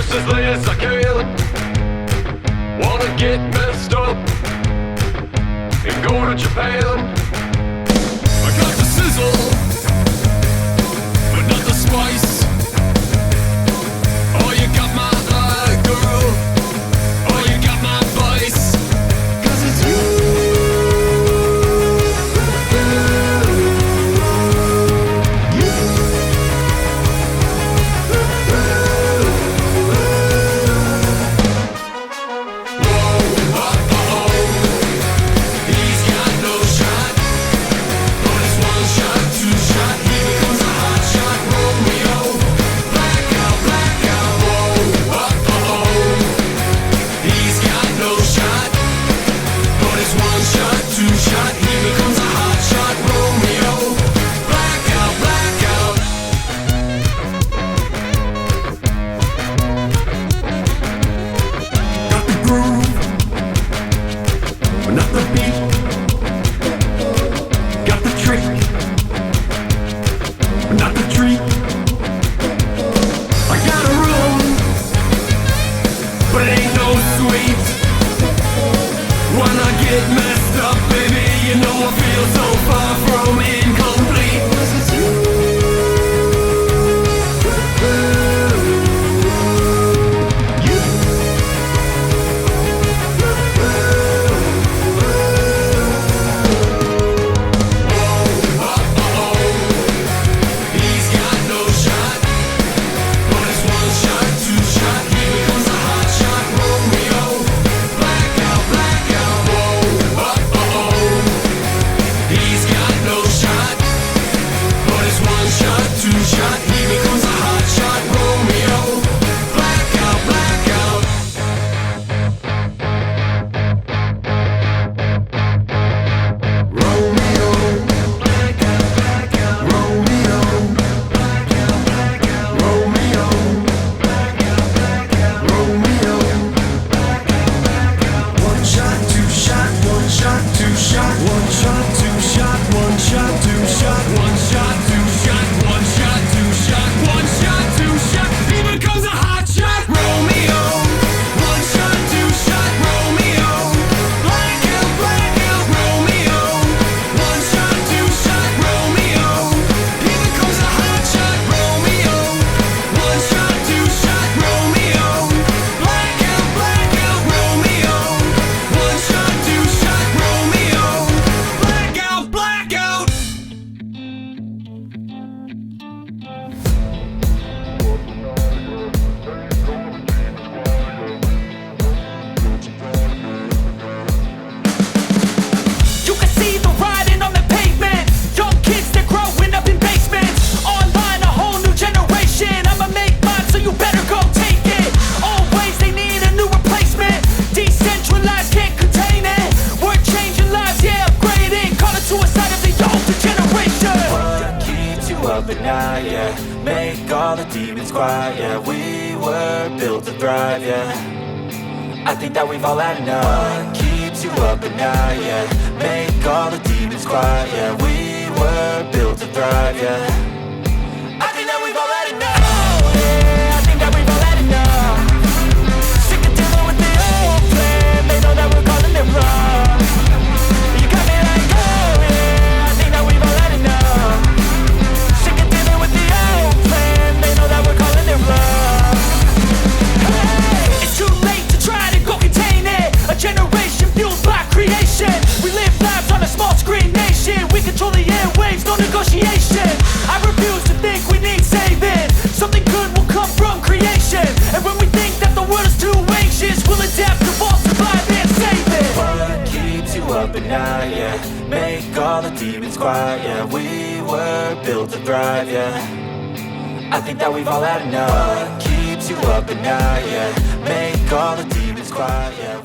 just as late as I can. Wanna get messed up and go to Japan. I got the sizzle, but not the spice. Oh, you got my eye, girl. Oh, you got my vice. 'Cause it's you. Make all the demons quiet, yeah. We were built to thrive, yeah. I think that we've all had enough. What keeps you up at night, yeah. Make all the demons quiet, yeah. We were built to thrive, yeah. I think that we've all had enough. Oh, yeah, I think that we've all had enough. Sick of dealing with the old plan. They know that we're calling it wrong. You got me like, oh, yeah, I think that we've all had enough. Sick of dealing with the old plan. They know that we're calling it wrong. Hey, it's too late to try to go contain it. A generation fueled by creation. We live lives on a small screen nation. We control the airwaves, no negotiation. I refuse to think we need saving. Something good will come from creation. And when we think that the world is too anxious, we'll adapt, evolve, survive and save it. What keeps you up at night, yeah. Make all the demons quiet, yeah. We were built to thrive, yeah. I think that we've all had enough. What keeps you up at night, yeah. Make all the demons quiet, yeah.